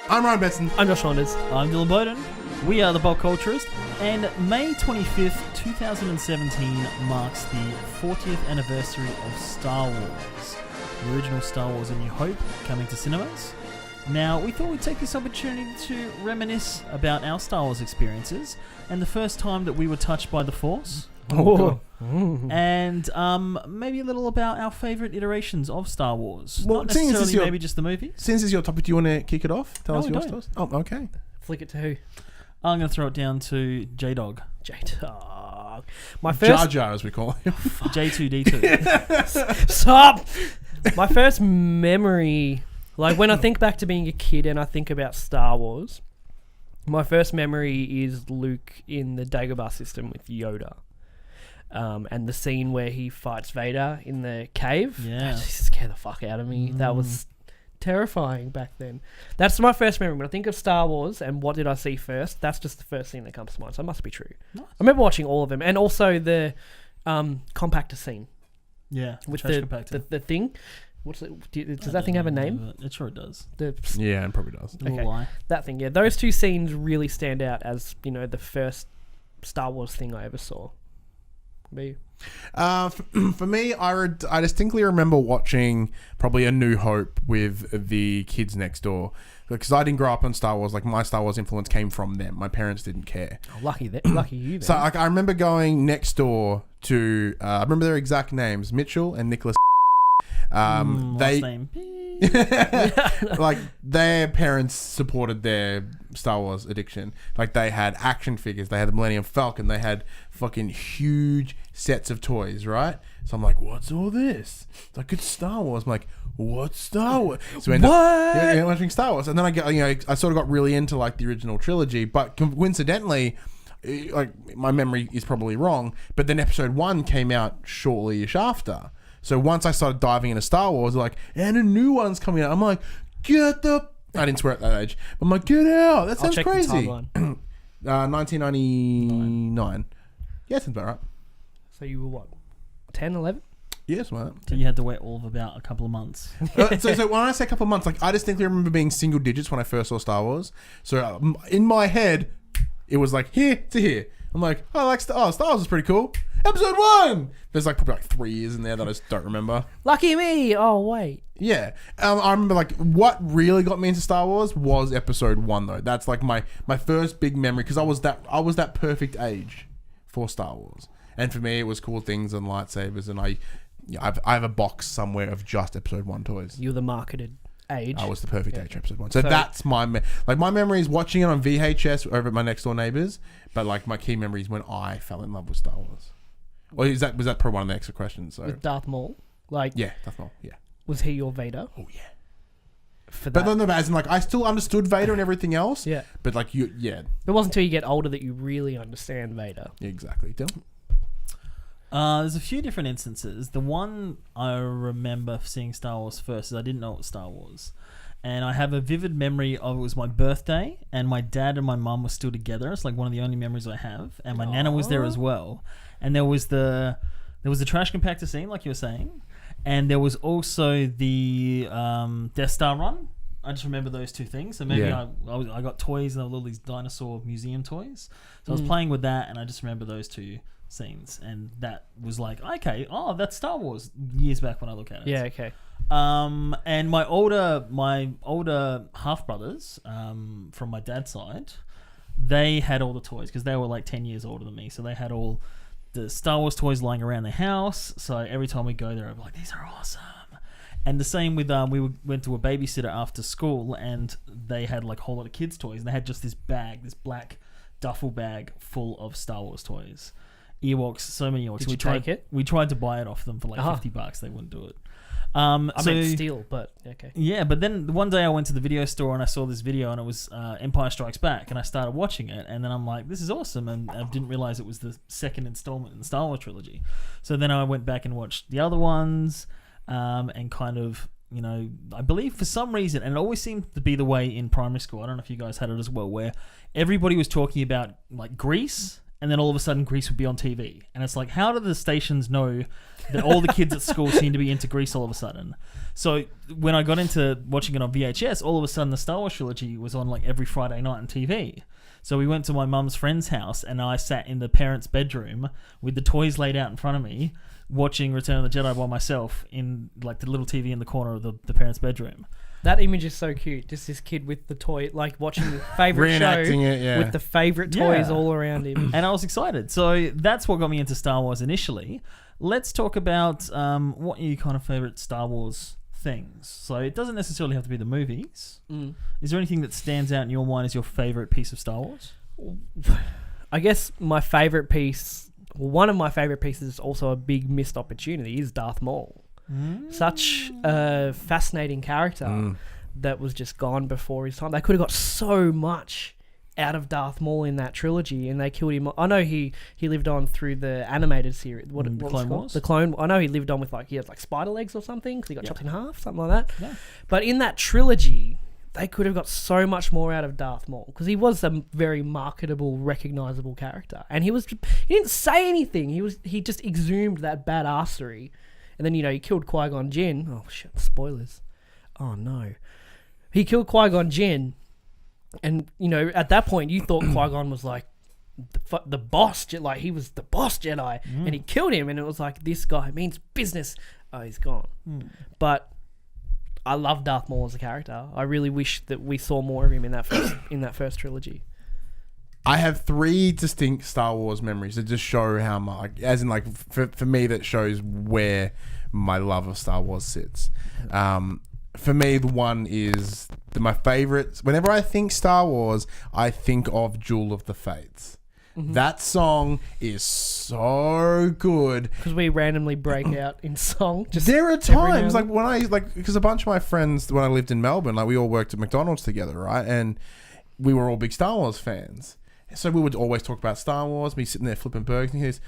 I'm Ryan Benson. I'm Josh Saunders. I'm Dylan Bowden. We are the PopCulturists, and May 25th, 2017 marks the 40th anniversary of Star Wars, the original Star Wars A New Hope, coming to cinemas. Now, we thought we'd take this opportunity to reminisce about our Star Wars experiences and the first time that we were touched by the Force. And maybe a little about our favourite iterations of Star Wars. Well, not necessarily maybe just the movies. Since it's your topic, do you want to kick it off? Tell us yours to us. Oh, okay. Flick it to who? I'm going to throw it down to J-Dog. J-Dog. My first... Jar Jar, as we call him. J2D2. Stop! My first memory... Like, when I think back to being a kid and I think about Star Wars, my first memory is Luke in the Dagobah system with Yoda. And the scene where he fights Vader in the cave. Yeah. That just scared the fuck out of me. That was terrifying back then. That's my first memory. When I think of Star Wars and what did I see first, that's just the first thing that comes to mind. So it must be true. Nice. I remember watching all of them. And also the compactor scene. Yeah, With compactor. the thing. What's it? Does that thing have a name? It sure does. Yeah, it probably does. The little eye. That thing, yeah. Those two scenes really stand out as, you know, the first Star Wars thing I ever saw. Me. For me, I distinctly remember watching probably A New Hope with the kids next door. Because I didn't grow up on Star Wars. Like, my Star Wars influence came from them. My parents didn't care. Oh, lucky you then. So like, I remember going next door to... I remember their exact names. Mitchell and Nicholas. Last name. Like, their parents supported their Star Wars addiction. Like, they had action figures, they had the Millennium Falcon, they had fucking huge sets of toys, right? So I'm like, what's all this? It's like, it's Star Wars. I'm like, what's Star Wars? So we end up watching Star Wars, and then I sort of got really into like the original trilogy, but coincidentally, like, my memory is probably wrong, but then Episode 1 came out shortly-ish after. So once I started diving into Star Wars, like, and a new one's coming out. I'm like, get the... I didn't swear at that age. But I'm like, get out. That sounds crazy. 1999. Yeah, sounds about right. So you were what? 10, 11? Yes, man. So you had to wait all of about a couple of months. So when I say a couple of months, like, I distinctly remember being single digits when I first saw Star Wars. So in my head, it was like here to here. I'm like, I like Star Wars is pretty cool. Episode 1! There's like probably like 3 years in there that I just don't remember. Lucky me! Oh, wait. Yeah. I remember like what really got me into Star Wars was Episode 1 though. That's like my first big memory because I was that perfect age for Star Wars. And for me it was cool things and lightsabers, and I have a box somewhere of just Episode 1 toys. You're the marketed age. I was the perfect age for Episode 1. So that's my my memory is watching it on VHS over at my next door neighbors, but like my key memory is when I fell in love with Star Wars. Or was that probably one of the extra questions? So with Darth Maul, like, yeah, Darth Maul, yeah. Was he your Vader? Oh yeah. For that. But no, as in like I still understood Vader and everything else. Yeah. But like yeah. It wasn't until you get older that you really understand Vader. Yeah, exactly. Dylan? There's a few different instances. The one I remember seeing Star Wars first is I didn't know it was Star Wars. And I have a vivid memory of it was my birthday, and my dad and my mum were still together. It's like one of the only memories I have. And my nana was there as well. And there was the trash compactor scene, like you were saying, and there was also the Death Star run. I just remember those two things. So maybe I got toys, and there were all these dinosaur museum toys. So I was playing with that, and I just remember those two scenes, and that was like, okay, that's Star Wars years back when I look at it. Yeah, okay. And my older half brothers from my dad's side, they had all the toys because they were like 10 years older than me, so they had all the Star Wars toys lying around the house. So every time we go there, I'm like, these are awesome. And the same with went to a babysitter after school, and they had like a whole lot of kids' toys, and they had just this black duffel bag full of Star Wars toys. Ewoks, so many Ewoks. Did you take it? We tried to buy it off them for like $50. They wouldn't do it. I meant steal, but okay. Yeah, but then one day I went to the video store and I saw this video, and it was Empire Strikes Back, and I started watching it, and then I'm like, this is awesome, and I didn't realize it was the second installment in the Star Wars trilogy. So then I went back and watched the other ones, and kind of, you know, I believe for some reason, and it always seemed to be the way in primary school, I don't know if you guys had it as well, where everybody was talking about like Grease and then all of a sudden Grease would be on TV. And it's like, how do the stations know that all the kids at school seem to be into Grease all of a sudden? So when I got into watching it on VHS, all of a sudden the Star Wars trilogy was on like every Friday night on TV. So we went to my mum's friend's house, and I sat in the parents' bedroom with the toys laid out in front of me, watching Return of the Jedi by myself in like the little TV in the corner of the parents' bedroom. That image is so cute. Just this kid with the toy, like watching the favorite show with the favorite toys all around him. And I was excited. So that's what got me into Star Wars initially. Let's talk about what are your kind of favorite Star Wars things. So it doesn't necessarily have to be the movies. Is there anything that stands out in your mind as your favorite piece of Star Wars? I guess my favorite piece, one of my favorite pieces, is also a big missed opportunity, is Darth Maul. Such a fascinating character that was just gone before his time. They could have got so much out of Darth Maul in that trilogy, and they killed him. I know he lived on through the animated series. What Clone Wars? The Clone. I know he lived on with he had like spider legs or something because he got chopped in half, something like that. Yeah. But in that trilogy, they could have got so much more out of Darth Maul because he was a very marketable, recognizable character, and he didn't say anything. He just exhumed that badassery. And then, he killed Qui-Gon Jinn. Oh, shit, spoilers. Oh, no. He killed Qui-Gon Jinn. And, at that point, you thought Qui-Gon was like the boss. Like, he was the boss Jedi. And he killed him. And it was like, this guy means business. Oh, he's gone. But I love Darth Maul as a character. I really wish that we saw more of him in that first trilogy. I have 3 distinct Star Wars memories that just show how much, as in like for me, that shows where my love of Star Wars sits. For me, the one is my favorite. Whenever I think Star Wars, I think of Jewel of the Fates. That song is so good because we randomly break out in song. There are times like when because a bunch of my friends when I lived in Melbourne, like we all worked at McDonald's together, right? And we were all big Star Wars fans. So we would always talk about Star Wars. Me sitting there flipping burgers, and he goes,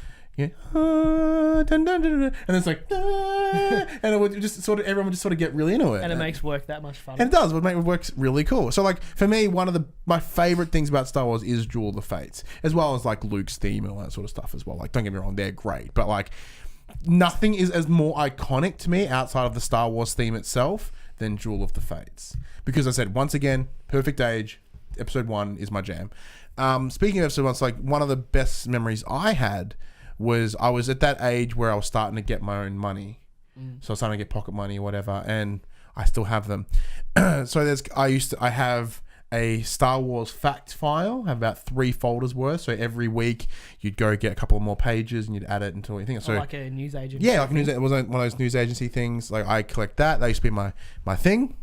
dun, dun, dun, dun, and it's like, and it would just everyone would just sort of get really into it, and it makes work that much fun. And it does. It works really cool. So like for me, one of my favorite things about Star Wars is Jewel of the Fates, as well as like Luke's theme and all that sort of stuff as well. Like don't get me wrong, they're great, but like nothing is as more iconic to me outside of the Star Wars theme itself than Jewel of the Fates, because I said once again, perfect age. Episode 1 is my jam. Speaking of episode 1, it's like one of the best memories I had was I was at that age where I was starting to get my own money. So I was starting to get pocket money or whatever, and I still have them. So I have a Star Wars fact file, have about 3 folders worth. So every week you'd go get a couple more pages and you'd add it until you think. So like a news agency. Yeah, like it was one of those news agency things. Like I collect that. That used to be my thing.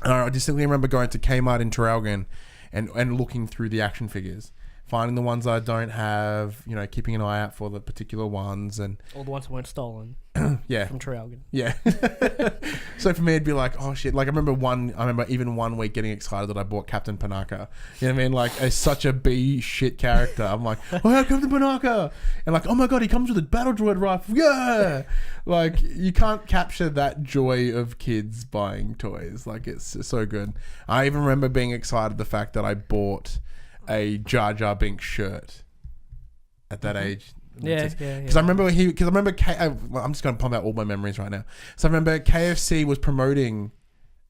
And I distinctly remember going to Kmart in Traralgon and looking through the action figures, finding the ones I don't have, keeping an eye out for the particular ones, and all the ones that weren't stolen. Yeah, from Traralgon. Yeah. So for me, it'd be like, oh shit! Like I remember even one week getting excited that I bought Captain Panaka. You know what I mean? Like such a B shit character. I'm like, oh yeah, Captain Panaka, and like, oh my god, he comes with a battle droid rifle. Yeah. Like you can't capture that joy of kids buying toys. Like it's so good. I even remember being excited the fact that I bought a Jar Jar Binks shirt at that age. Yeah. Because I remember I'm just going to pump out all my memories right now. So I remember KFC was promoting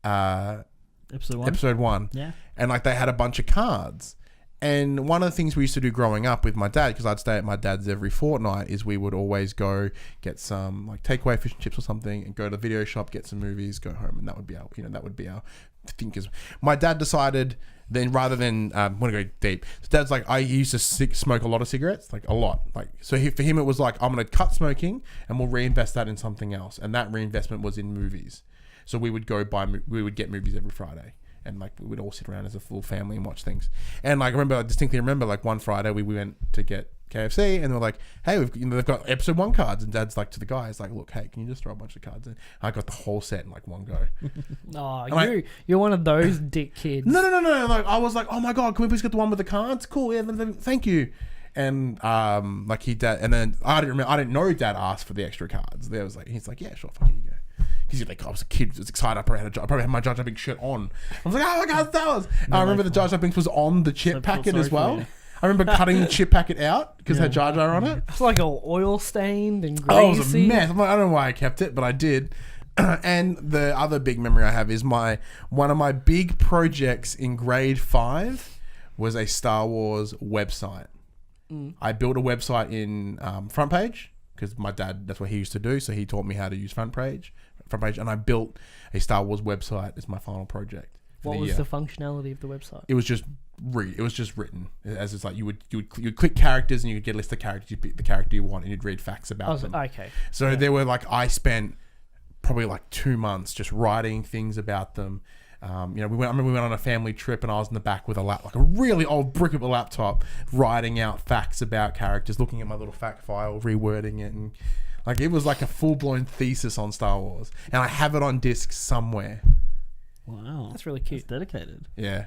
episode 1. Yeah. And like they had a bunch of cards. And one of the things we used to do growing up with my dad, because I'd stay at my dad's every fortnight, is we would always go get some like takeaway fish and chips or something, and go to the video shop, get some movies, go home, and that would be our thing. Because my dad decided then rather than I want to go deep. So Dad's like, I used to smoke a lot of cigarettes, like a lot. Like so, for him it was like, I'm going to cut smoking and we'll reinvest that in something else, and that reinvestment was in movies. So we would get movies every Friday. And like we would all sit around as a full family and watch things. And like I distinctly remember like one Friday we went to get KFC and they were like, hey, they've got episode 1 cards, and Dad's like to the guys like, look, hey, can you just throw a bunch of cards in? I got the whole set in like one go. You're one of those dick kids. No. Like I was like, oh my god, can we please get the one with the cards? Cool, yeah, thank you. And like and then I didn't know Dad asked for the extra cards. He's like, yeah, sure, fuck you go. Because like, I was a kid, I was excited. I probably had my Jar Jar Binks shirt on. I was like, oh my god, Star Wars! I remember the Jar Jar Binks was on the chip packet as well. I remember cutting the chip packet out because it had Jar Jar on it. It's like all oil stained and greasy. Oh, it was a mess. I'm like, I don't know why I kept it, but I did. And the other big memory I have is one of my big projects in grade 5 was a Star Wars website. I built a website in Front Page because my dad, that's what he used to do. So he taught me how to use Front Page, and I built a Star Wars website as my final project. What was the functionality of the website? It was just written as it's like you would click characters and you could get a list of characters. You pick the character you want and you'd read facts about them. Okay. So there were I spent probably 2 months just writing things about them. I remember we went on a family trip and I was in the back with a really old brick of a laptop, writing out facts about characters, looking at my little fact file, rewording it, and it was like a full blown thesis on Star Wars. And I have it on disc somewhere. Wow, that's really cute. That's dedicated. Yeah.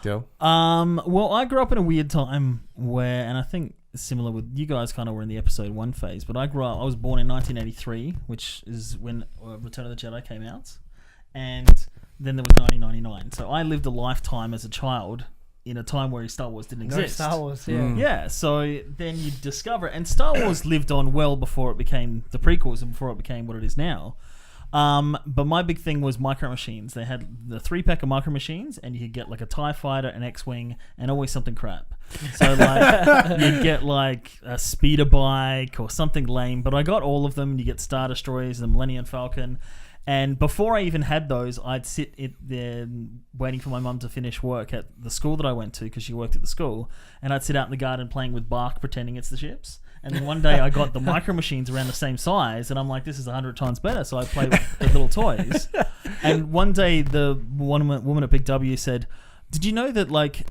Dill? Well, I grew up in a weird time where, and I think similar with you guys, kind of were in the episode 1 phase. But I was born in 1983, which is when Return of the Jedi came out. And then there was 1999. So I lived a lifetime as a child in a time where Star Wars didn't exist. No Star Wars, yeah. Yeah, so then you discover it. And Star Wars lived on well before it became the prequels and before it became what it is now. But my big thing was Micro Machines. They had the 3-pack of Micro Machines, and you could get a TIE Fighter, an X-Wing, and always something crap. So you'd get a speeder bike or something lame. But I got all of them. You get Star Destroyers, the Millennium Falcon. And before I even had those, I'd sit there waiting for my mum to finish work at the school that I went to because she worked at the school. And I'd sit out in the garden playing with bark, pretending it's the ships. And then one day I got the Micro Machines around the same size, and I'm like, this is 100 times better. So I play with the little toys. And one day the woman at Big W said, did you know that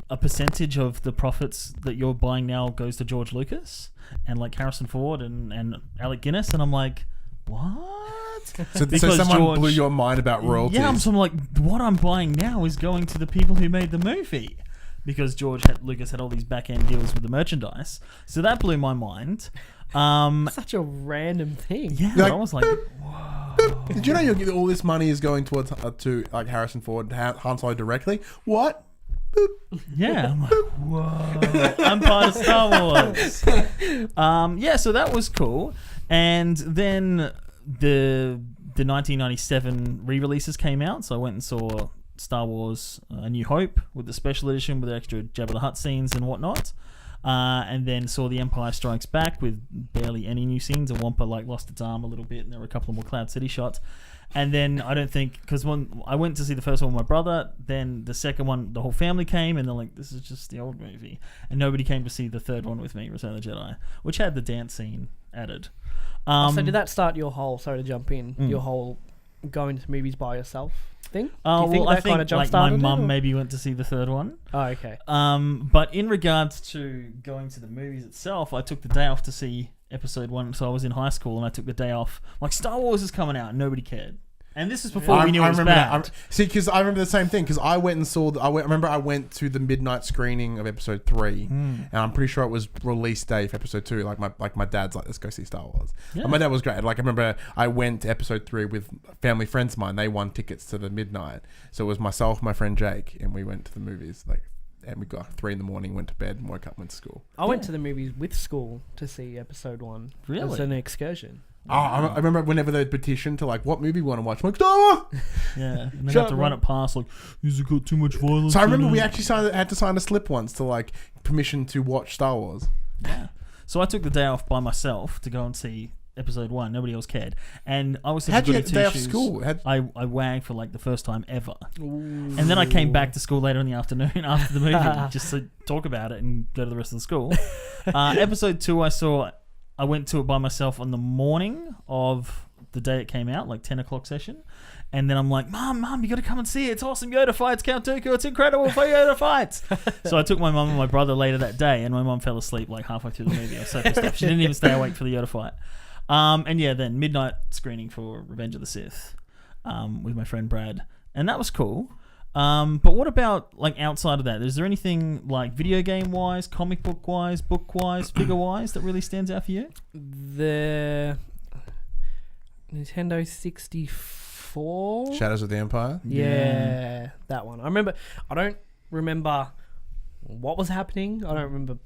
a percentage of the profits that you're buying now goes to George Lucas and Harrison Ford and Alec Guinness? And I'm like, what? So someone blew your mind about royalties. Yeah, so I'm like, what I'm buying now is going to the people who made the movie. Because Lucas had all these back-end deals with the merchandise. So that blew my mind. Such a random thing. Yeah, I was like, whoa. Did you know all this money is going towards to Harrison Ford, Han Solo directly? What? Boop. Yeah, I'm like, whoa. I'm part of Star Wars. Yeah, so that was cool. And then the 1997 re-releases came out. So I went and saw Star Wars A New Hope with the special edition with the extra Jabba the Hutt scenes and whatnot, and then saw The Empire Strikes Back with barely any new scenes. And Wampa lost its arm a little bit, and there were a couple of more Cloud City shots. And then I don't think, because I went to see the first one with my brother, then the second one the whole family came, and they're like, this is just the old movie, and nobody came to see the third one with me, Return of the Jedi, which had the dance scene added. So did that start your whole, sorry to jump in, your whole going to movies by yourself thing? Do you think that kind of jump-started my mum maybe went to see the third one. Oh, okay. But in regards to going to the movies itself, I took the day off to see episode 1. So I was in high school and I took the day off. Star Wars is coming out and nobody cared. And this is before we knew it was bad. See, because I remember the same thing. Because I went and saw. I went to the midnight screening of episode 3, and I'm pretty sure it was release day for episode 2. My dad's like, let's go see Star Wars. Yeah. And my dad was great. I remember I went to episode 3 with family friends of mine. They won tickets to the midnight, so it was myself, my friend Jake, and we went to the movies. And we got 3 a.m, went to bed, and woke up, went to school. I went to the movies with school to see episode 1. Really? As an excursion. I remember whenever they'd petition to what movie we want to watch. I'm like, Star Wars! Yeah, and they have to run it past has it got too much violence? So I remember we actually had to sign a slip once to permission to watch Star Wars. Yeah. So I took the day off by myself to go and see episode 1. Nobody else cared, and I was such How'd a you goody get the day off two-shoes. school? I wagged for the first time ever. Ooh. And then I came back to school later in the afternoon after the movie just to talk about it and go to the rest of the school. Episode 2 I went to it by myself on the morning of the day it came out, 10 o'clock session. And then I'm like, Mom, you got to come and see it. It's awesome. Yoda fights Count Dooku. It's incredible for Yoda fights. So I took my mum and my brother later that day, and my mum fell asleep halfway through the movie. I was so pissed off. She didn't even stay awake for the Yoda fight. And yeah, then midnight screening for Revenge of the Sith with my friend Brad. And that was cool. But what about outside of that? Is there anything video game wise, comic book wise, book wise, figure wise that really stands out for you? The Nintendo 64. Shadows of the Empire. Yeah, that one. I don't remember what was happening. I don't remember.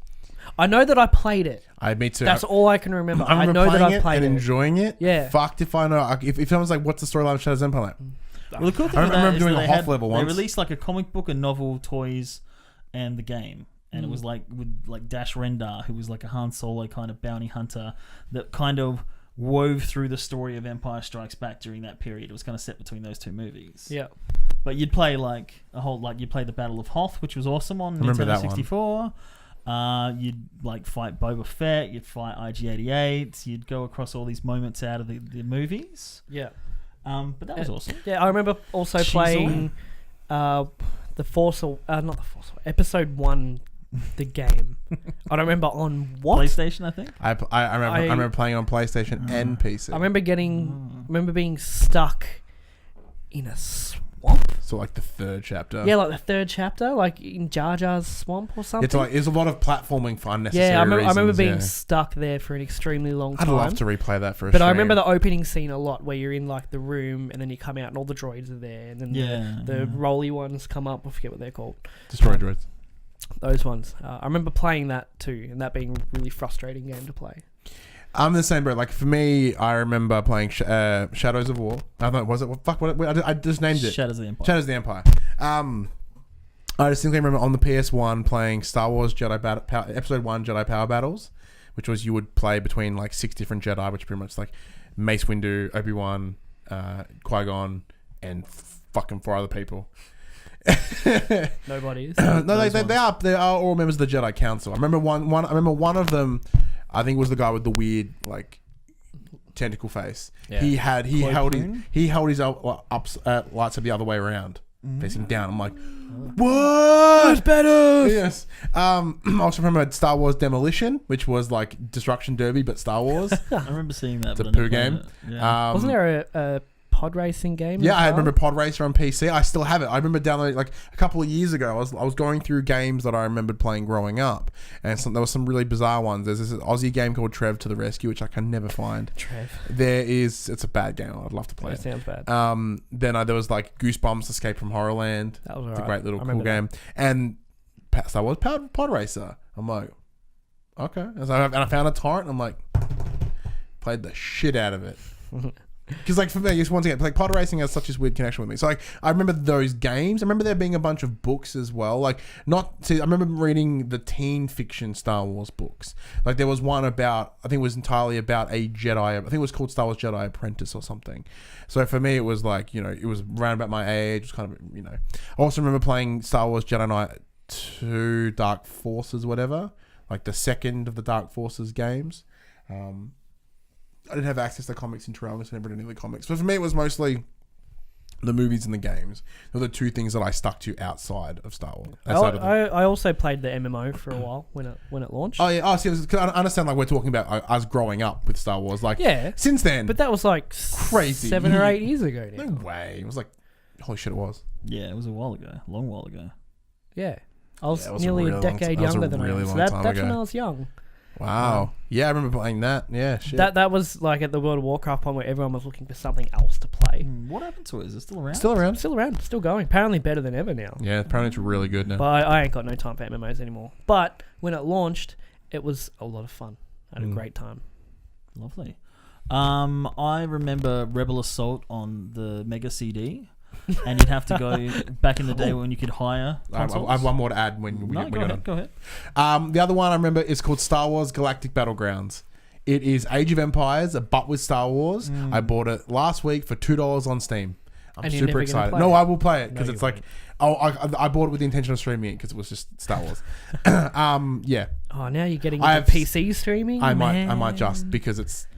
I know that I played it. Me too. That's all I can remember. I remember know that playing I it played and it. enjoying it. Yeah. Fucked if I know. If someone's like, what's the storyline of Shadows Empire? Like, Well, the cool thing I with that remember is doing that a they Hoth level once. They released like a comic book, a novel, toys, and the game. And it was like with like Dash Rendar, who was like a Han Solo kind of bounty hunter that kind of wove through the story of Empire Strikes Back during that period. It was kind of set between those two movies. Yeah. But you'd play like you'd play the Battle of Hoth, which was awesome on remember Nintendo that 64. You'd like fight Boba Fett, you'd fight IG-88, you'd go across all these moments out of the movies. Yeah. But that was awesome. Yeah, I remember also playing the Force, not the Force, Episode 1, the game. I don't remember on what. PlayStation, I think. I remember playing on PlayStation and PC. I remember being stuck in a swamp. So like the third chapter. Yeah, like the third chapter, like in Jar Jar's swamp or something. It's like there's a lot of platforming for unnecessary yeah, I remember reasons, being stuck there for an extremely long time. I'd love to replay that for a But stream. I remember the opening scene a lot, where you're in like the room and then you come out and all the droids are there, and then the rolly ones come up. I forget what they're called. Destroy droids. Those ones. I remember playing that too, and that being a really frustrating game to play. I'm the same, bro. Like for me, I remember playing Shadows of War. I don't know, was it? Fuck, what? I just named it. Shadows of the Empire. Shadows of the Empire. I distinctly remember on the PS1 playing Star Wars Episode 1 Jedi Power Battles, which was you would play between like 6 different Jedi, which pretty much like Mace Windu, Obi-Wan, Qui-Gon, and fucking 4 other people. Nobody is. No, they are all members of the Jedi Council. I remember one of them. I think it was the guy with the weird like tentacle face. Yeah. He held his lightsaber the other way around, facing down. I'm like, what? It's better. Yes. I also remember Star Wars Demolition, which was like Destruction Derby but Star Wars. I remember seeing that. It's a but I never poo played game. it. Yeah. Wasn't there a pod racing game? Yeah, as I well? remember Pod Racer on PC. I still have it. I remember downloading like a couple of years ago. I was going through games that I remembered playing growing up, and there were some really bizarre ones. There's this Aussie game called Trev to the Rescue, which I can never find. Trev. It's a bad game. I'd love to play That it. sounds bad. Then there was like Goosebumps Escape from Horrorland. That was It's a alright. great little I cool remember game. And Star Wars Pod Racer. I'm like, okay. And I found a torrent. And I'm like, played the shit out of it. Because like for me, just once again, like pod racing has such a weird connection with me. So like I remember those games. I remember there being a bunch of books as well. Like I remember reading the teen fiction Star Wars books. Like there was one about, I think it was entirely about a Jedi. I think it was called Star Wars Jedi Apprentice or something. So for me, it was like, it was around about my age. It was kind of, I also remember playing Star Wars Jedi Knight 2 Dark Forces, whatever. Like the second of the Dark Forces games. I didn't have access to comics in Toronto, so I never did any of the comics. But for me, it was mostly the movies and the games. Those are the two things that I stuck to outside of Star Wars. I also played the MMO for a while when it launched. Oh yeah, I understand. Like we're talking about us growing up with Star Wars. Like since then, but that was like crazy 7 or 8 years ago now. No way. It was like, holy shit, it was. Yeah, it was a while ago, a long while ago. Yeah, I was it was nearly a a decade younger than I am. So that's when ago. I was young. Wow. Yeah, I remember playing that. Yeah, shit. That was like at the World of Warcraft one where everyone was looking for something else to play. What happened to it? Is it still around? Still around. Still around, still going. Apparently better than ever now. Yeah, apparently it's really good now. But I ain't got no time for MMOs anymore. But when it launched, it was a lot of fun. I had a great time. Lovely. I remember Rebel Assault on the Mega CD. And you'd have to go back in the day when you could hire consoles. I have one more to add when we go ahead. The other one I remember is called Star Wars Galactic Battlegrounds. It is Age of Empires, but with Star Wars. I bought it last week for $2 on Steam. I'm super excited. No, I will play it because it's like, I bought it with the intention of streaming it because it was just Star Wars. Yeah. Oh, now you're getting into PC streaming. I might just because it's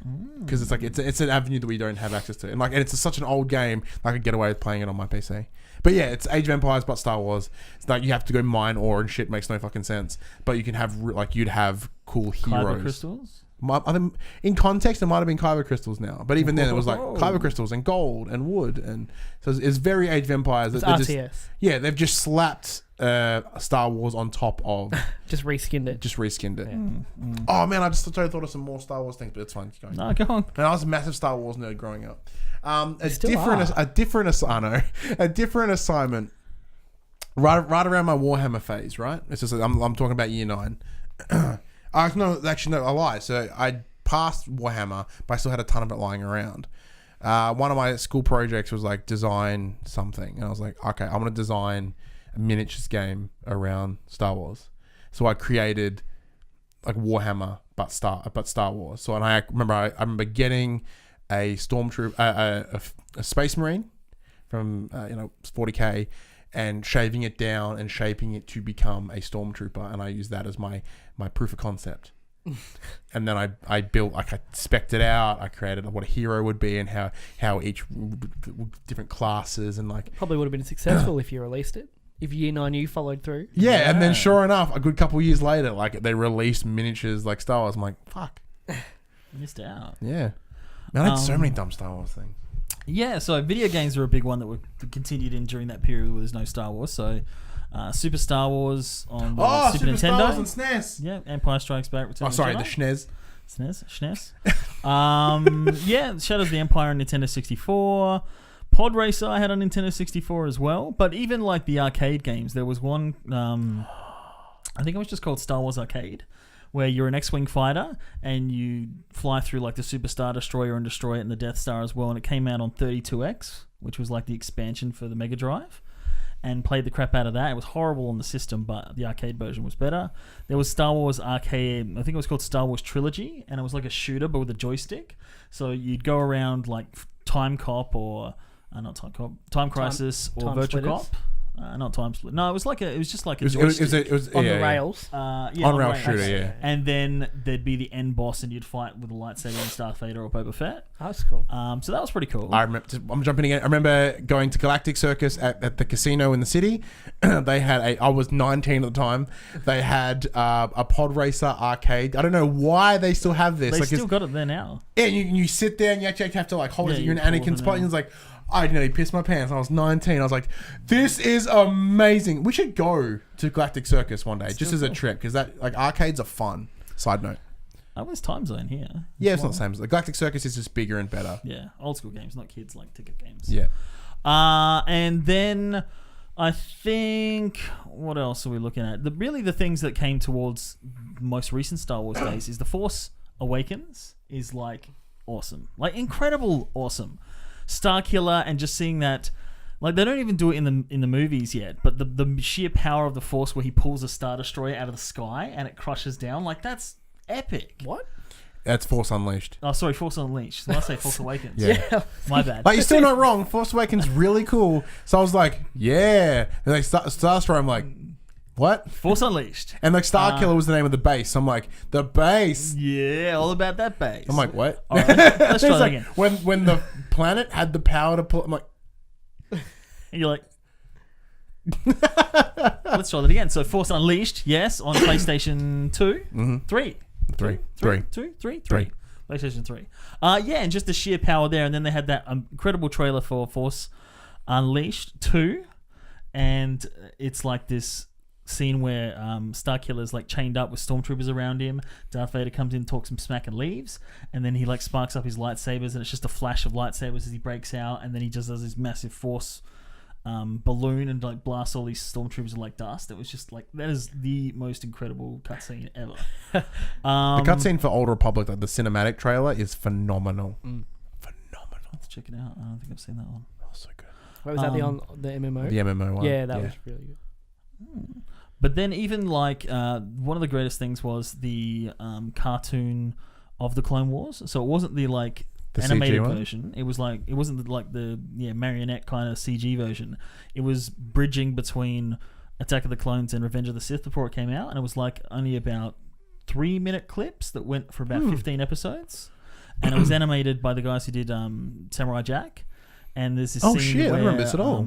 like it's an avenue that we don't have access to, and it's such an old game. I could get away with playing it on my PC. But yeah, it's Age of Empires, but Star Wars. It's like you have to go mine ore and shit. Makes no fucking sense. But you can have you'd have cool heroes. Kyber crystals. I think in context, it might have been Kyber crystals now, but even then, it was like Kyber crystals and gold and wood, and so it's very Age of Empires. It's RTS. They've just slapped Star Wars on top of just reskinned it. Yeah. Oh man, I just thought of some more Star Wars things, but it's fine. Keep going. No, go on. And I was a massive Star Wars nerd growing up. A different assignment. right around my Warhammer phase, right? It's just I'm talking about year 9. No, I lie. So I passed Warhammer, but I still had a ton of it lying around. One of my school projects was like design something, and I was like, okay, I'm gonna design a miniatures game around Star Wars. So I created like Warhammer, but Star Wars. So and I remember getting a stormtrooper, a space marine from 40K, and shaving it down and shaping it to become a stormtrooper, and I used that as my proof of concept. And then I built, like, I spec'd it out. I created what a hero would be and how each different classes and like. Probably would have been successful if you released it. If year 9 you followed through. Yeah, and then sure enough, a good couple years later, like they released miniatures like Star Wars. I'm like, fuck, missed out. Yeah, man, I had so many dumb Star Wars things. Yeah, so video games were a big one that were continued in during that period where there's no Star Wars. So Super Star Wars on the Super Nintendo. Star Wars and SNES. Yeah, Empire Strikes Back. Return of the Jedi. The SNES. Yeah, Shadows of the Empire on Nintendo 64. Pod Racer I had on Nintendo 64 as well. But even like the arcade games, there was one, I think it was just called Star Wars Arcade, where you're an X-Wing fighter and you fly through like the Super Star Destroyer and destroy it and the Death Star as well. And it came out on 32X, which was like the expansion for the Mega Drive, and played the crap out of that. It was horrible on the system, but the arcade version was better. There was Star Wars Arcade, I think it was called Star Wars Trilogy, and it was like a shooter but with a joystick. So you'd go around like Time Cop or Time Crisis or Time Virtual Splitters? Cop. Not Time Split. No, it was just like a It joystick. was On the rails. on rail shooter, yeah. And then there'd be the end boss, and you'd fight with a lightsaber and Darth Vader or Boba Fett. That's cool. So that was pretty cool. I'm jumping again. I remember going to Galactic Circus at the casino in the city. They had I was 19 at the time. They had a Pod Racer arcade. I don't know why they still have this. They like, still got it there now. Yeah, you sit there and you actually have to like hold it. You're in you Anakin's spot. pull it And it's like, I nearly pissed my pants. I was 19. I was like, this is amazing. We should go to Galactic Circus one day, just as a trip, because that like arcades are fun. Side note. Oh, there's Time Zone here. Yeah, it's not the same. The Galactic Circus is just bigger and better. Yeah, old school games, not kids like ticket games. Yeah. And then I think, what else are we looking at? The things that came towards most recent Star Wars days is The Force Awakens is like awesome, like incredible awesome. Starkiller, and just seeing that, like, they don't even do it in the movies yet, but the sheer power of the Force, where he pulls a Star Destroyer out of the sky and it crushes down, like, that's epic. What? That's Force Unleashed. Oh, sorry, Force Unleashed. Did I say Force Awakens? Yeah. My bad. Like, you're still not wrong. Force Awakens really cool. So I was like, yeah. And like Star Destroyer, I'm like, what? Force Unleashed. And like Starkiller was the name of the base. So I'm like, the base. Yeah, all about that base. I'm like, what? All right, let's try that like, again. When the planet had the power to pull, I'm like, And you're like, let's try that again. So Force Unleashed, yes, on PlayStation 2, 3. Three. PlayStation 3. Yeah, and just the sheer power there. And then they had that incredible trailer for Force Unleashed 2. And it's like this scene where Starkiller's like chained up with stormtroopers around him. Darth Vader comes in, talks some smack and leaves. And then he like sparks up his lightsabers, and it's just a flash of lightsabers as he breaks out. And then he just does this massive force balloon and like blasts all these stormtroopers like dust. It was just like, that is the most incredible cutscene ever. The cutscene for Old Republic, like the cinematic trailer, is phenomenal. Phenomenal. Let's check it out. I don't think I've seen that one. Oh, so good. What was that, the MMO? The MMO one. Yeah, that was really good. But then even like one of the greatest things was the cartoon of the Clone Wars. So it wasn't the like The animated CG one? version. It was like, it wasn't like the marionette kind of CG version. It was bridging between Attack of the Clones and Revenge of the Sith before it came out, and it was like only about 3-minute clips that went for about 15 episodes, and it was animated by the guys who did Samurai Jack. And there's this scene shit, where, I don't remember this at all.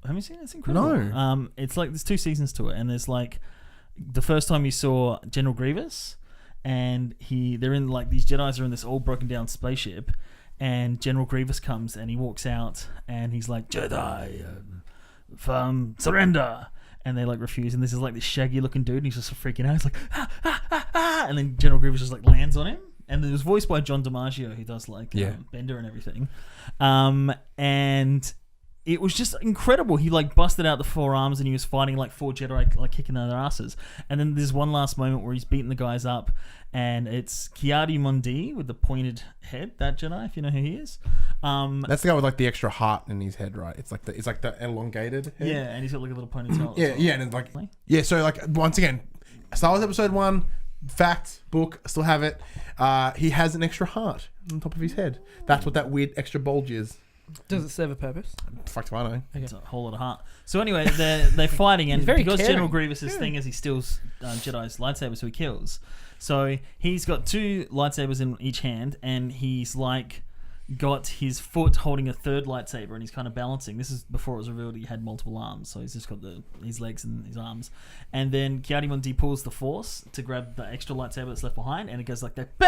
Haven't you seen it? It's incredible. No. It's like there's 2 seasons to it, and there's like the first time you saw General Grievous, and they're in like these Jedis are in this all broken down spaceship, and General Grievous comes and he walks out and he's like, Jedi, surrender, and they like refuse, and this is like this shaggy looking dude, and he's just freaking out. He's like, and then General Grievous just like lands on him. And it was voiced by John DiMaggio, who does like Bender and everything. And it was just incredible. He like busted out the 4 arms and he was fighting like 4 Jedi, like kicking their asses. And then there's one last moment where he's beating the guys up, and it's Ki-Adi-Mundi with the pointed head. That Jedi, if you know who he is. That's the guy with like the extra heart in his head, right? It's like the elongated head. Yeah, and he's got like a little ponytail. Yeah, and it's like So like once again, Star Wars Episode 1, fact book, I still have it. He has an extra heart on top of his head. That's what that weird extra bulge is. Does it serve a purpose? Fuck do I know. Okay. It's a whole lot of heart. So anyway, they're fighting, and very because caring. General Grievous's thing is he steals Jedi's lightsabers, so he kills. So he's got 2 lightsabers in each hand, and he's like got his foot holding a 3rd lightsaber, and he's kind of balancing. This is before it was revealed he had multiple arms, so he's just got his legs and his arms. And then Ki-Adi-Mundi pulls the Force to grab the extra lightsaber that's left behind, and it goes like that, bah!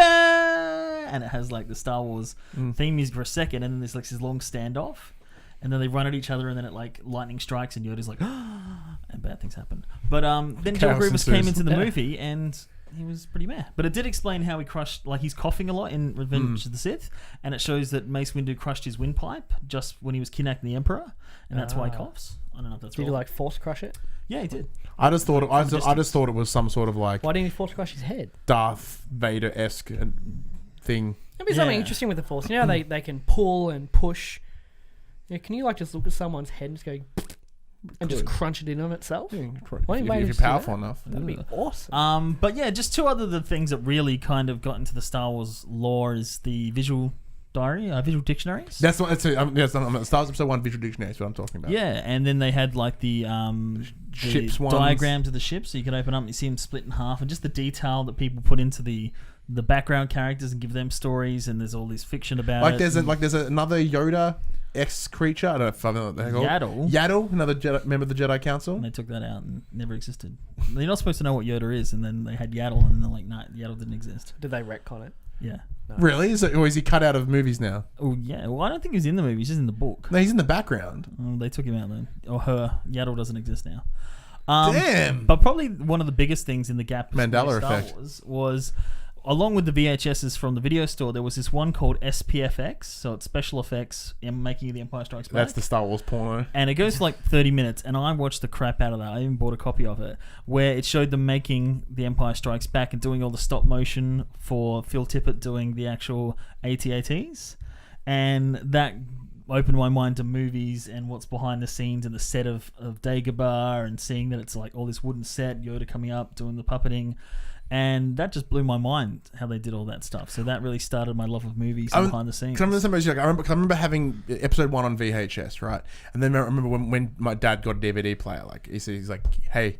And it has like the Star Wars theme music for a second, and then there's like this long standoff, and then they run at each other, and then it like lightning strikes, and Yoda's like, and bad things happen. But then General Grievous came into the movie, and he was pretty mad. But it did explain how he crushed, like he's coughing a lot in Revenge of the Sith, and it shows that Mace Windu crushed his windpipe just when he was kidnapping the Emperor, and that's why he coughs. I don't know if that's Did he like force crush it? Yeah, he did. I just thought it was some sort of like Why didn't he force crush his head? Darth Vader-esque thing. That'd be something interesting with the Force. You know how they can pull and push. Yeah, can you like just look at someone's head and just go and just crunch it in on itself? Yeah, Why don't you if you're powerful enough. That'd be awesome. But yeah, just 2 other the things that really kind of got into the Star Wars lore is the visual visual dictionaries. That's what. Star Wars Episode 1 visual dictionary is what I'm talking about. Yeah, and then they had like the ships diagrams of the ships, so you could open up and you see them split in half, and just the detail that people put into the background characters and give them stories, and there's all this fiction about like it. There's another Yoda creature. I don't know if I know what they're called. Yaddle, another member of the Jedi Council. And they took that out and never existed. You're not supposed to know what Yoda is, and then they had Yaddle, and they're like, nah, Yaddle didn't exist. Did they retcon it? Yeah. No. Really? Or is he cut out of movies now? Oh yeah. Well, I don't think he was in the movie. He's just in the book. No, he's in the background. They took him out then, or her. Yaddle doesn't exist now. Damn. But probably one of the biggest things in the gap of Mandela Star effect Wars was, along with the VHSs from the video store, there was this one called SPFX, so it's special effects in making of the Empire Strikes Back. That's the Star Wars porno. And it goes for like 30 minutes, and I watched the crap out of that. I even bought a copy of it, where it showed them making the Empire Strikes Back and doing all the stop motion for Phil Tippett doing the actual AT-ATs. And that opened my mind to movies and what's behind the scenes and the set of Dagobah, and seeing that it's like all this wooden set, Yoda coming up, doing the puppeting. And that just blew my mind how they did all that stuff. So that really started my love of movies and behind the scenes. I remember having Episode 1 on VHS, right? And then I remember when my dad got a DVD player, like he's like, "Hey,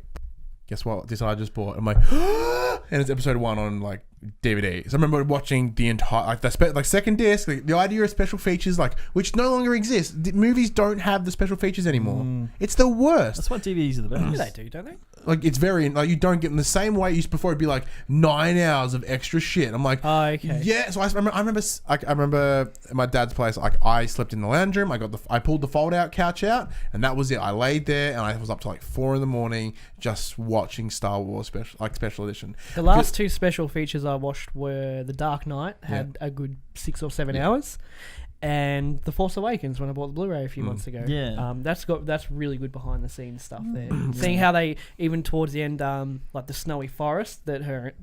guess what? This I just bought." I'm like, and it's Episode 1 on like DVD. So I remember watching the entire second disc. Like, the idea of special features, like which no longer exists. Movies don't have the special features anymore. It's the worst. That's why DVDs are the best. Yeah, they do, don't they? Like it's very like you don't get them the same way it used before. It'd be like 9 hours of extra shit. I'm like, oh, okay. Yeah. So I remember at my dad's place. Like I slept in the lounge room. I pulled the fold out couch out, and that was it. I laid there, and I was up to like 4 a.m. just watching Star Wars special edition. The last 2 special features I watched were The Dark Knight, had a good 6 or 7 hours, and The Force Awakens when I bought the Blu-ray a few months ago. Yeah. That's really good behind the scenes stuff there. Seeing how they, even towards the end, like the snowy forest that Rey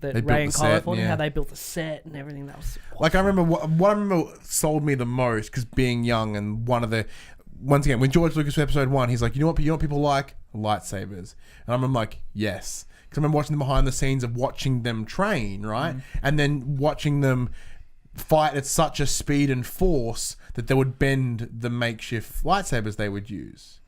and Kylo fought in, how they built the set and everything. That was awesome. Like I remember what I remember sold me the most, because being young, and once again when George Lucas for Episode 1, he's like, you know what people like? Lightsabers. And I'm like, yes. Because I remember watching them behind the scenes of watching them train, right? And then watching them fight at such a speed and force that they would bend the makeshift lightsabers they would use.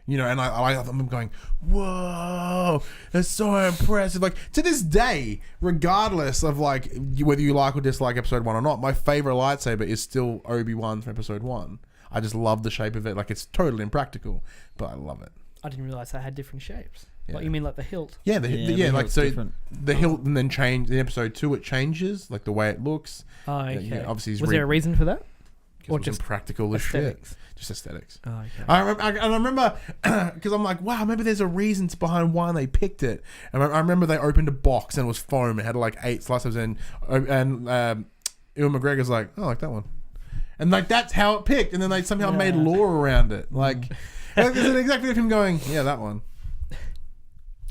You know, and I'm going, whoa, that's so impressive. Like, to this day, regardless of like whether you like or dislike Episode 1 or not, my favorite lightsaber is still Obi-Wan from Episode 1. I just love the shape of it. Like, it's totally impractical, but I love it. I didn't realize they had different shapes. Yeah. Like, you mean like the hilt? Yeah, like so different. The hilt, and then change in Episode 2 it changes, like the way it looks. Oh, okay. Yeah, obviously was there a reason for that? Or just practical as shit. Aesthetics? Just aesthetics. Oh, okay. I remember because I'm like, wow, maybe there's a reason behind why they picked it. And I remember they opened a box and it was foam. It had like 8 slices, and Ewan McGregor's like, oh, I like that one. And like that's how it picked, and then they somehow made lore around it. Like, it's an exact video of him going, yeah, that one.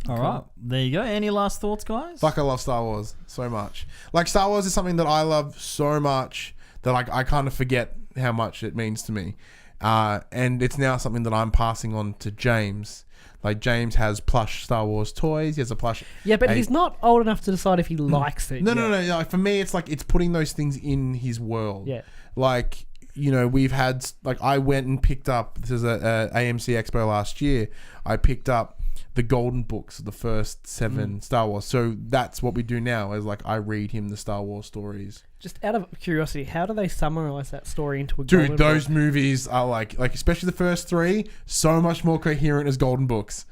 All right, there you go. Any last thoughts, guys? Fuck, I love Star Wars so much. Like, Star Wars is something that I love so much that like I kind of forget how much it means to me. And it's now something that I'm passing on to James. Like, James has plush Star Wars toys. He has a plush... Yeah, but he's not old enough to decide if he likes it. No. Like, for me, it's like it's putting those things in his world. Yeah. Like, you know, we've had... Like, I went and picked up... This is a AMC Expo last year. I picked up the golden books, the first 7 Star Wars. So that's what we do now, is like I read him the Star Wars stories. Just out of curiosity, how do they summarize that story into a golden book? Those movies are like especially the first 3, so much more coherent as golden books.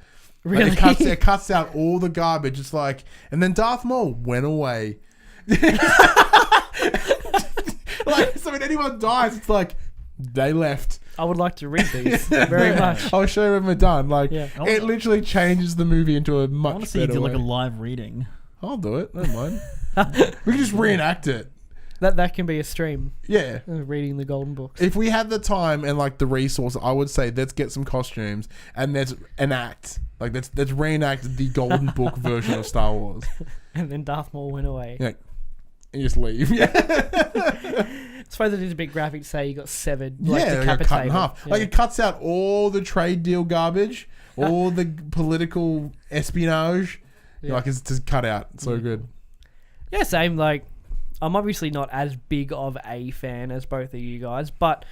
Really? Like it cuts out all the garbage. It's like, and then Darth Maul went away. Like, so when anyone dies, it's like they left. I would like to read these very much. I'll show you when we're done. Like, Yeah. it literally changes the movie into a much I want to see you better do like way. a live reading. I'll do it. Don't mind. We can just reenact it. That can be a stream. Yeah. Reading the golden books. If we had the time and like the resource, I would say let's get some costumes and let's enact. Like, let's reenact the golden book version of Star Wars. And then Darth Maul went away. Yeah. And just leave. Yeah. I suppose it is a bit graphic to say you got severed. Like, Like decapitated. cut in half. Yeah. Like, it cuts out all the trade deal garbage, all the political espionage. Yeah. Like, it's just cut out. It's so good. Yeah, same. Like, I'm obviously not as big of a fan as both of you guys, but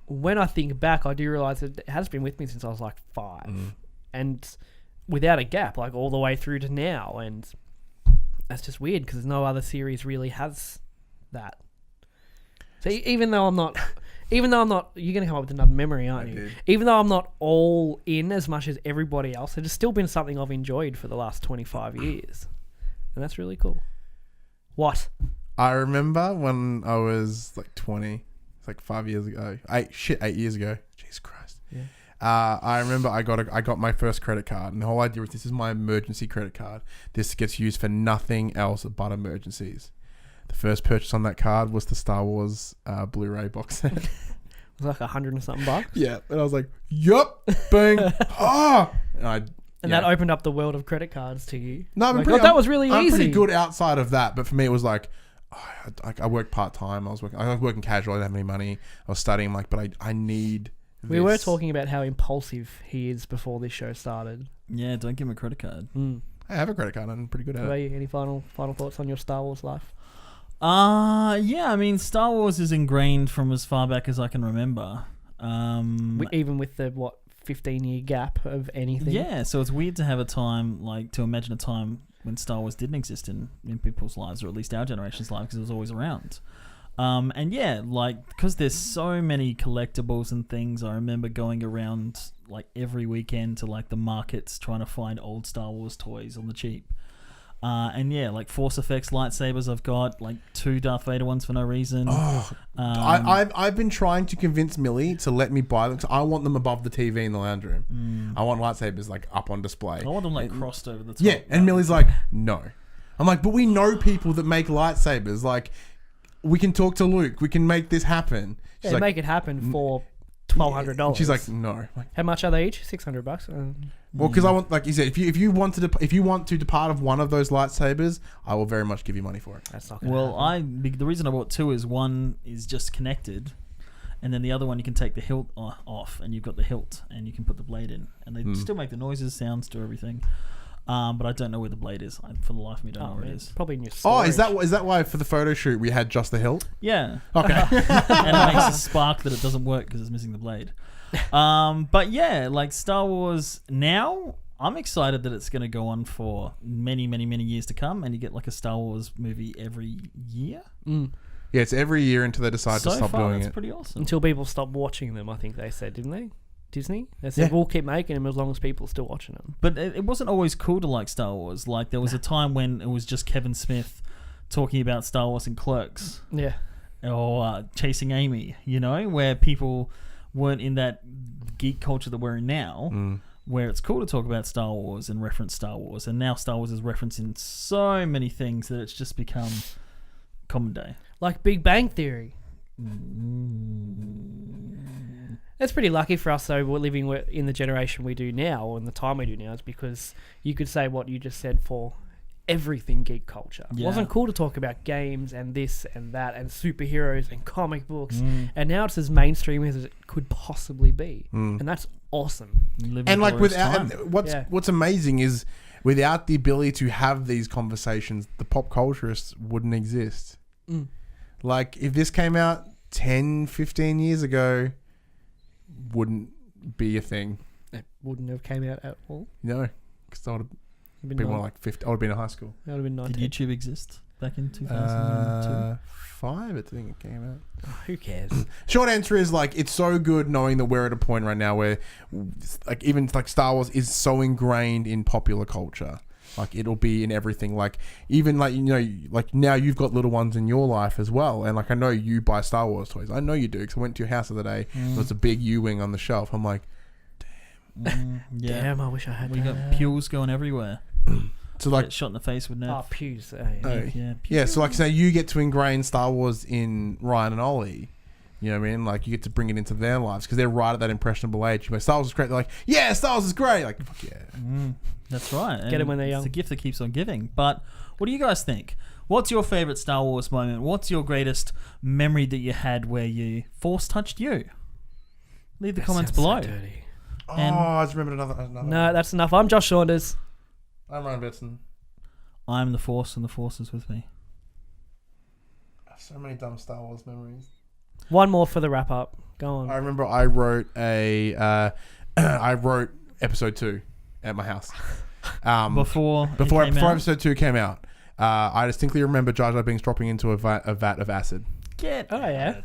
when I think back, I do realise that it has been with me since I was like 5. And without a gap, like all the way through to now. And that's just weird because no other series really has that. So even though I'm not, you're going to come up with another memory, aren't you? Even though I'm not all in as much as everybody else, it has still been something I've enjoyed for the last 25 years. And that's really cool. What? I remember when I was like 20, it's like 5 years ago. 8 years ago. Jesus Christ. Yeah. I remember I got my first credit card, and the whole idea was this is my emergency credit card. This gets used for nothing else but emergencies. The first purchase on that card was the Star Wars Blu-ray box set. It was like $100 and something bucks. Yeah, and I was like, "Yup, bang, ah!" And that opened up the world of credit cards to you. No, that was really I'm easy. pretty good outside of that, but for me, it was like, I worked part time. I was working casual. I didn't have any money. I was studying. Like, but I need. We were talking about how impulsive he is before this show started. Yeah, don't give him a credit card. I have a credit card. I'm pretty good at it. Any final thoughts on your Star Wars life? Yeah, I mean, Star Wars is ingrained from as far back as I can remember. Even with the 15-year gap of anything. Yeah, so it's weird to have a time, like, to imagine a time when Star Wars didn't exist in people's lives, or at least our generation's life, because it was always around. And yeah, like, because there's so many collectibles and things, I remember going around like every weekend to like the markets trying to find old Star Wars toys on the cheap. And yeah, like Force Effects lightsabers, I've got like 2 Darth Vader ones for no reason. I've been trying to convince Millie to let me buy them. So I want them above the TV in the lounge room. I want lightsabers like up on display. I want them like crossed over the top. Yeah, and Millie's like, no. I'm like, but we know people that make lightsabers. Like, we can talk to Luke. We can make this happen. She's like, make it happen for $1,200. She's like, no. Like, how much are they each? $600. well, because I want, like you said, if you want to depart of one of those lightsabers, I will very much give you money for it. That's not gonna happen. The reason I bought 2 is one is just connected, and then the other one you can take the hilt off, and you've got the hilt, and you can put the blade in, and they still make the noises, sounds, do everything. But I don't know where the blade is. For the life of me, don't know where it is. Probably in your storage. storage. Is that why for the photo shoot we had just the hilt? Yeah. Okay. And it makes a spark that it doesn't work because it's missing the blade. But yeah, like Star Wars now, I'm excited that it's going to go on for many, many, many years to come, and you get like a Star Wars movie every year. Yeah, it's every year until they decide to stop doing that's it. pretty awesome. Until people stop watching them, I think they said, didn't they? Disney? They said, we'll keep making them as long as people are still watching them. But it wasn't always cool to like Star Wars. Like, there was a time when it was just Kevin Smith talking about Star Wars and Clerks. Yeah. Or Chasing Amy, you know, where people weren't in that geek culture that we're in now, where it's cool to talk about Star Wars and reference Star Wars. And now Star Wars is referencing so many things that it's just become common day. Like Big Bang Theory. It's pretty lucky for us, though, we're living in the generation we do now, or in the time we do now, is because you could say what you just said for everything geek culture. It wasn't cool to talk about games and this and that and superheroes and comic books, and now it's as mainstream as it could possibly be, and that's awesome. And like what's amazing is without the ability to have these conversations, the pop culturists wouldn't exist. Like if this came out 10, 15 years ago, wouldn't be a thing. It wouldn't have came out at all. No, because I would have been more like 50. I would have been in high school. That would have been 19. Did YouTube exist back in 2002? 5, I think it came out. Oh, who cares? Short answer is like it's so good knowing that we're at a point right now where like even like Star Wars is so ingrained in popular culture. Like it'll be in everything. Like even like, you know, like now you've got little ones in your life as well. And like I know you buy Star Wars toys. I know you do because I went to your house the other day. There was a big U-wing on the shelf. I'm like, damn, I wish I had We that. got pews going everywhere. So like Get shot in the face with Nerf. Oh, pews. Yeah, so like say you get to ingrain Star Wars in Ryan and Ollie. You know what I mean? Like you get to bring it into their lives because they're right at that impressionable age. You go, Star Wars is great. They're like, yeah, Star Wars is great. Like, fuck yeah. That's right. Get them when they're young. It's a gift that keeps on giving. But what do you guys think? What's your favorite Star Wars moment? What's your greatest memory that you had where you Force touched you? Leave the comments below. So dirty. And I just remembered another No, that's enough. I'm Josh Saunders. I'm Ryan Betson. I'm the Force and the Force is with me. So many dumb Star Wars memories. One more for the wrap up. Go on. I remember I wrote I wrote episode 2 at my house. Before episode 2 came out. I distinctly remember Jar Jar Binks dropping into a vat of acid. Oh yeah.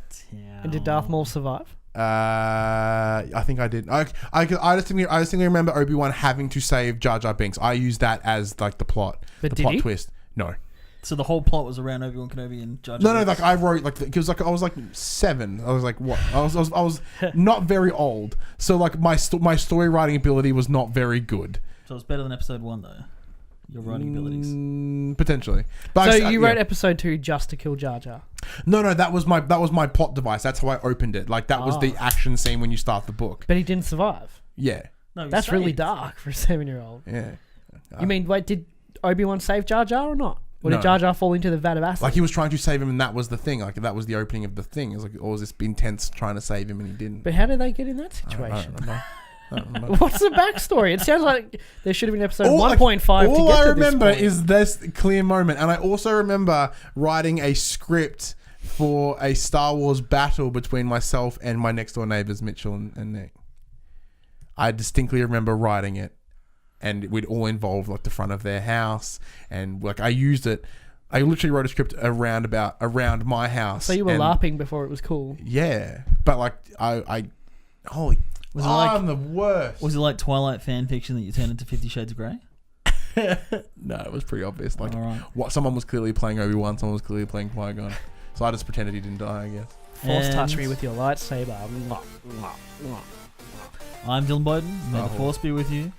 And did Darth Maul survive? I think I did. I distinctly remember Obi-Wan having to save Jar Jar Binks. I used that as like the plot. But the did plot he? twist. No. So the whole plot was around Obi-Wan Kenobi and Jar Jar No, Binks? like I wrote like because like I was like 7. I was like what? I was not very old. So like my story writing ability was not very good. So it's better than episode 1 though. Your writing abilities. Potentially. But So you wrote episode 2 just to kill Jar Jar? No, that was my plot device. That's how I opened it. Like that was the action scene when you start the book. But he didn't survive. Yeah. No, That's really dark for a 7-year-old. Yeah. You mean, wait, did Obi-Wan save Jar Jar or not? Or No. did Jar Jar fall into the vat of acid? Like he was trying to save him, and that was the thing. Like that was the opening of the thing. It was like all this intense trying to save him, and he didn't. But how did they get in that I situation? don't know. What's the backstory? It sounds like there should have been episode 1.5 All to get I to this remember point. is this clear moment, and I also remember writing a script for a Star Wars battle between myself and my next door neighbors, Mitchell and Nick. I distinctly remember writing it, and we'd all involve like the front of their house, and like I used it. I literally wrote a script around my house. So you were LARPing before it was cool. Yeah, but like holy. Was it like, I'm the worst. Was it like Twilight fan fiction that you turned into 50 Shades of Grey? No, it was pretty obvious. Like, Alright. what someone was clearly playing Obi-Wan, someone was clearly playing Qui-Gon. So I just pretended he didn't die, I guess. Force And touch me with your lightsaber. I'm Dylan Bowden. May the Oh. Force be with you.